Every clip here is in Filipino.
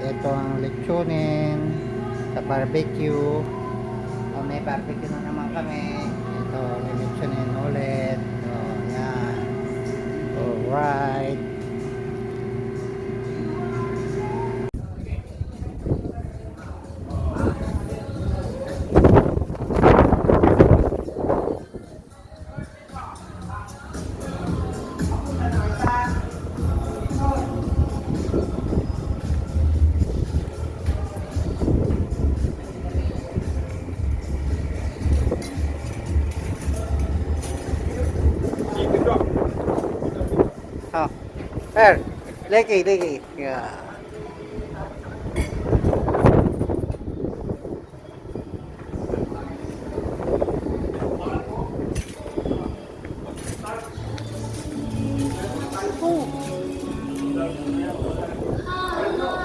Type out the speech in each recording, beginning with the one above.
Ito ang lechonin sa barbecue. May barbecue na naman kami. Ito, lechonin ulit. Yan. Alright. Oh, sir, lagi. Yeah.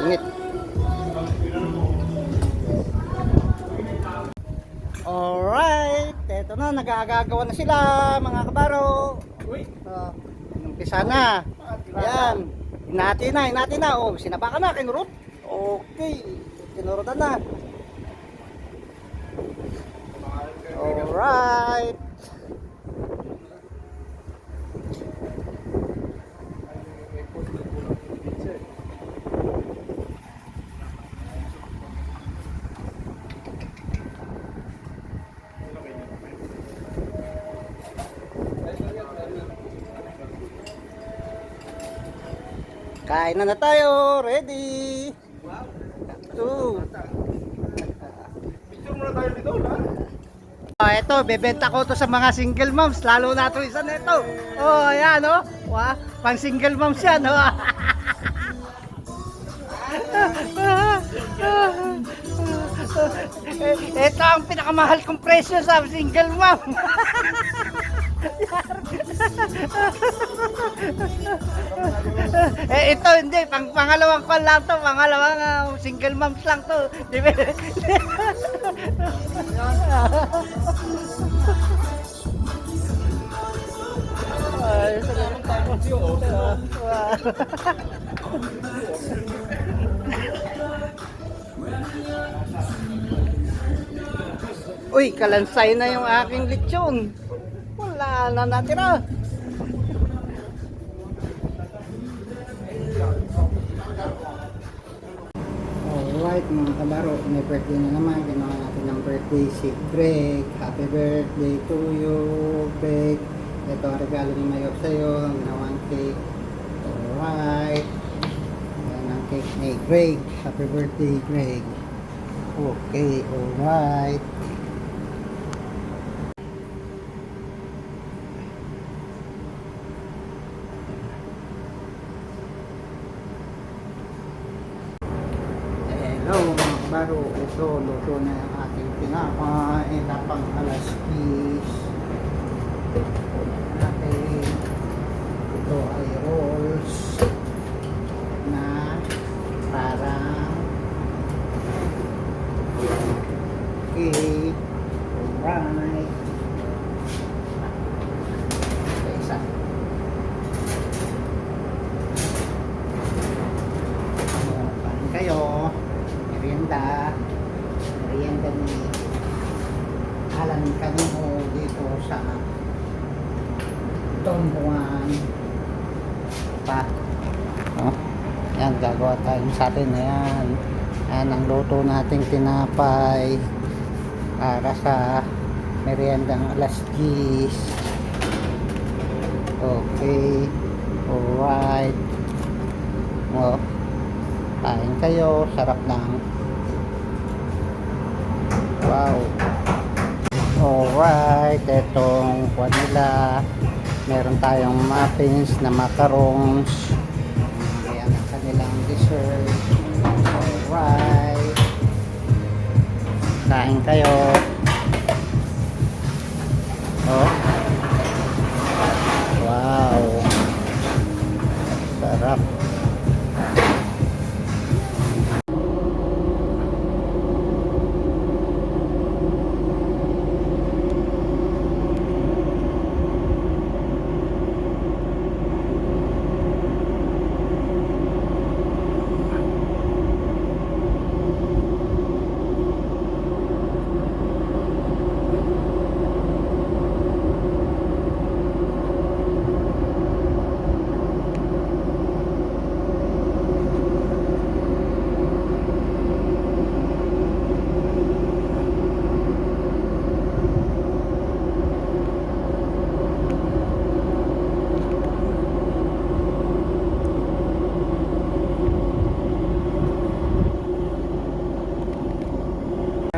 Init. Alright, eto na, nagagagawa na sila mga kabaro. Umpisa na. Ayan. Hinati na. Oh, sinaba ka na, kinurot. Okay. Kinurutan na. Alright. Kain na tayo. Ready. Two. Picture muna tayo dito, ha? Oh, ito, bebenta ko to sa mga single moms, lalo na ito isa na ito. Oh, ayan, oh. Wow, pang single moms yan, oh. Ito ang pinakamahal kong presyo sa single mom. Ito hindi, pangalawang call lang to, pangalawang single moms lang to. Di ba? Uy, kalansay na yung aking lechon. Wala na natira. Alright mga kabaro, may birthday na naman. Ginawa natin ng birthday si Greg. Happy birthday to you, Greg. Ito ang regalo ni Mayor sa'yo. Ginawang cake. Alright. Ayan ang cake ni Greg. Happy birthday, Greg. Okay, alright. Hello mga kabaro, ito luto na yung ating tinapay na pang alas 10 natin. Ito ay rolls na parang cake. Alright. Isa. Paano kayo? Merienda ni Alan Canino dito sa Don Juan pa. Oh, yan, gagawa tayo sa atin. Ayan, yan ang luto nating tinapay para sa meriendang alas 10. Okay, alright. Oh, kain kayo, sarap lang. Wow. Alright, etong kuwan nila. Meron tayong muffins na macarons. Ayan ang kanilang dessert. Alright. Kain kayo. Oh. Wow. Sarap.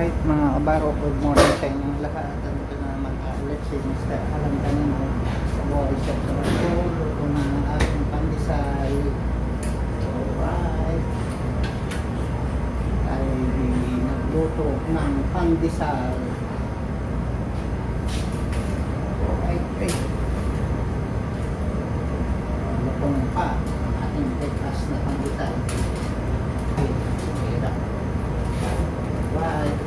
Alright mga kabaro, good morning sa inyong lahat. Ito na naman ulit si Mr. Alan Canino. Voice of the Soul, luto na ng aking pandesal. Alright. Tayo nagluto ng pandesal. Alright, okay. Lutong pa ang ating breakfast na pandesal. Right.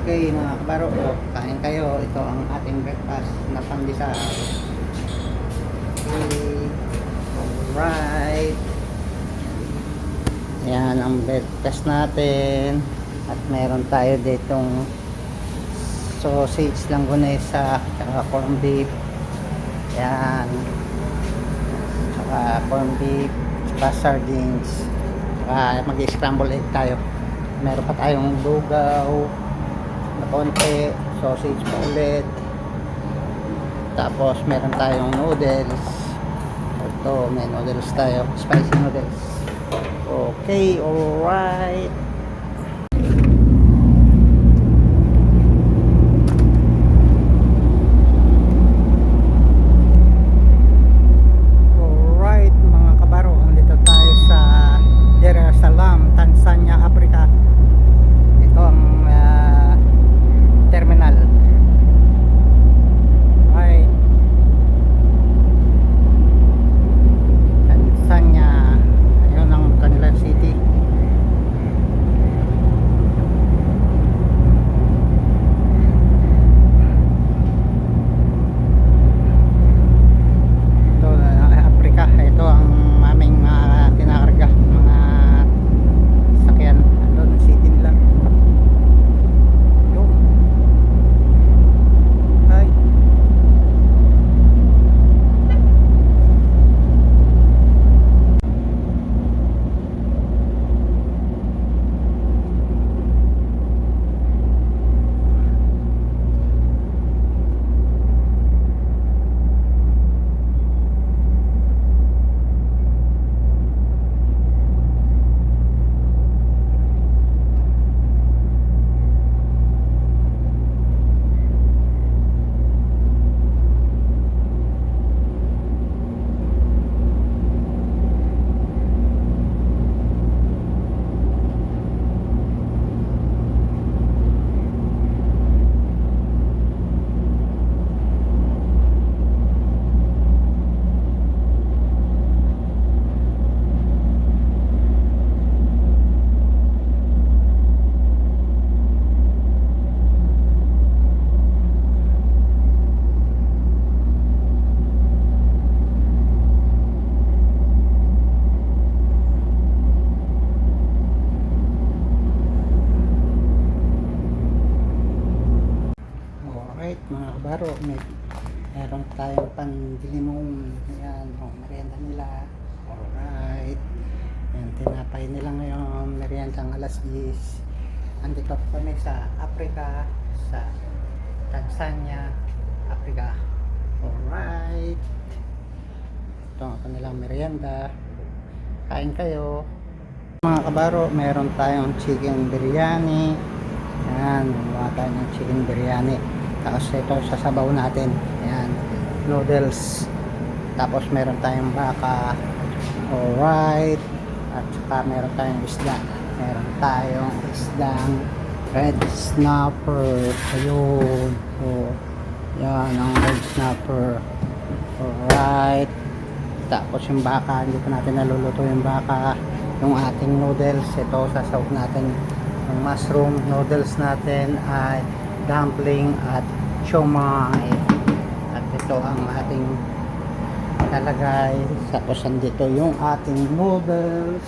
Okay mga kabaro, kain kayo. Ito ang ating breakfast na pandesal. Okay. Alright. Yan ang breakfast natin. At meron tayo ditong sausage langgonesa, tsaka corn beef. Yan. Tsaka corn beef, tsaka sardines. Mag-scramble egg tayo. Meron pa tayong lugaw na konti, sausage pa ulit, tapos meron tayong noodles. Ito, may noodles tayo, spicy noodles. Okay, alright. Salam, Tanzania, Africa. Ito ang terminal. Ay, Tanzania. Ayun ang kanilang city. Ito Africa. Ito ang aming kinakarga. Mga kabaro, meron tayong pandilimong. Ayan, merienda nila. Alright. Ayan, tinapay nila ngayon. Meriendang alas 10. Andito kami sa Africa, sa Tanzania, Africa. Alright. Ito ang kanilang merienda. Kain kayo. Mga kabaro, meron tayong chicken biryani. Ayan, mga tayo ng chicken biryani. Tapos ito sasabaw natin. Ayan, noodles. Tapos meron tayong baka. Alright. At saka meron tayong isda. Meron tayong isdang red snapper. Ayun. So, yan ang red snapper. Alright. Tapos yung baka, hindi pa natin naluluto yung baka. Yung ating noodles, ito sasaw natin. Yung mushroom noodles natin ay dumpling at siomai. At ito ang ating talagay. Tapos andito yung ating noodles.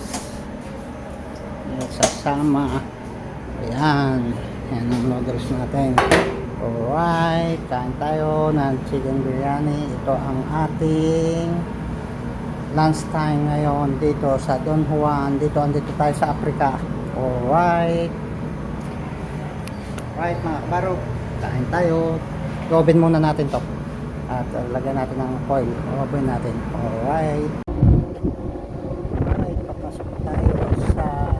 Sasama. Ayan. Ayan ang noodles natin. Alright. Kain tayo ng chicken biryani. Ito ang ating lunch time ngayon dito sa Don Juan. Andito tayo sa Africa. Alright. Right mga kabaro, kain tayo. I-oven muna natin to. At lagyan natin ng foil. I-oven natin. Alright. Alright, papasok tayo sa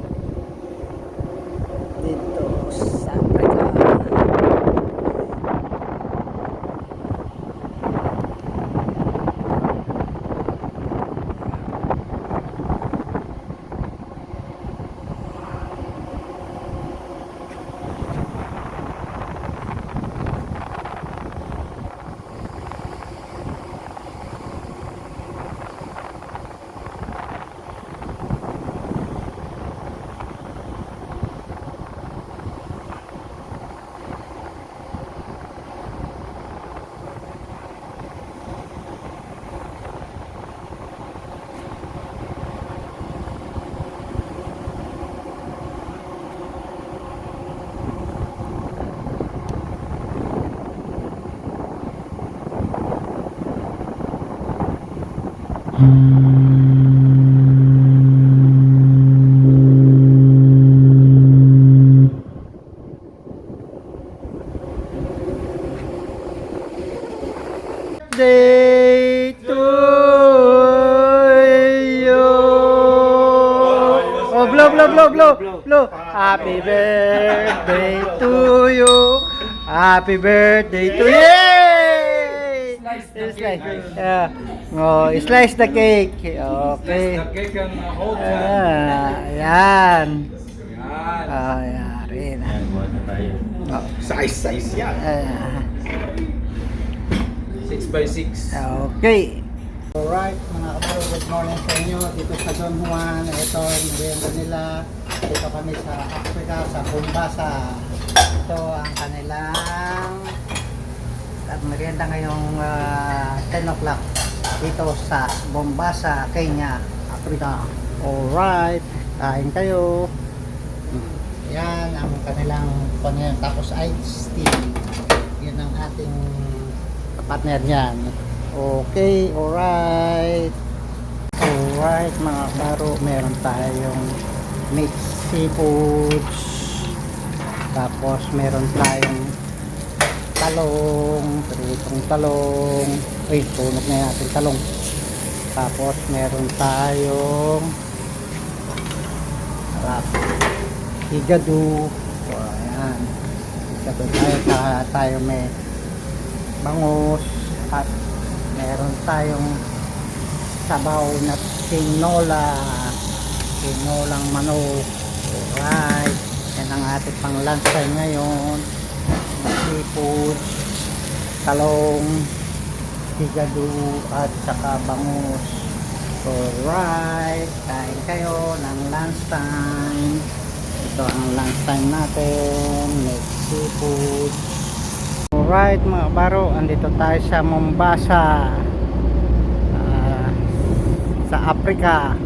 Birthday to you. Oh, blow, blow, blow, blow, blow. Happy birthday to you. Happy birthday to you. Yay! Slice. Yeah. Oh, slice the cake. Okay. Cake ang hold. Yan. Oh, yari na. Oh. Size yan. 6x6. Okay. Alright, mga kabaro, good morning sa inyo. Dito sa Don Juan, ito ang merienda nila. Dito kami sa Africa, sa Bombasa. Ito ang kanilang merienda ngayong 10 o'clock. Dito sa Bombasa, Kenya, Africa. Alright, kain kayo. Yan ang kanilang panyan. Tapos iced tea. Yun ang ating partner niyan. Okay, alright. Alright mga kabaro, meron tayong mixed seafoods. Tapos meron tayong talong, pritong talong. Ay, tunog na natin talong. Tapos meron tayong higado. So, ayan. Higado tayo may bangus at meron tayong sabaw na tinolang manok. Alright, yan ang ating pang lunch time ngayon. Seafood, talong, higado at saka bangus. Alright, kain kayo ng lunch time. Ito ang lunch time natin, next seafood. Alright mga baro, andito tayo sa Mombasa, sa Africa.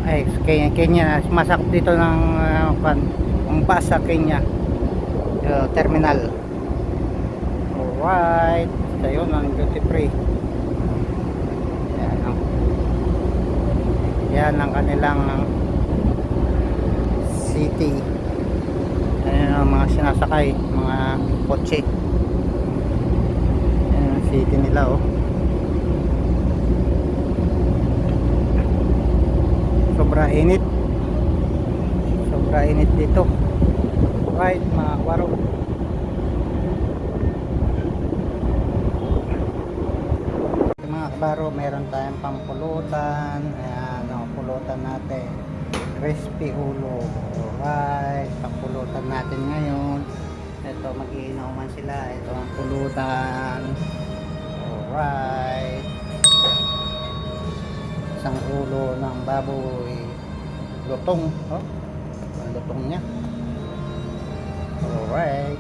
Ay, Kenya. Masakop dito ng Mombasa, Kenya terminal. Alright, ito yun ang duty free. Yan ang kanilang city. Ayan ang mga sinasakay, mga kotse. Ayan ang city nila, oh. Sobra init dito. Right mga kwaro. Mga kabaro, meron tayong pampulutan. Ayan ang pulutan natin, crispy ulo. Alright, pampulutan natin ngayon. Ito, mag-iinuman sila. Ito ang pulutan. Alright, isang ulo ng baboy, lutong. Oh, ang lutong niya. Alright.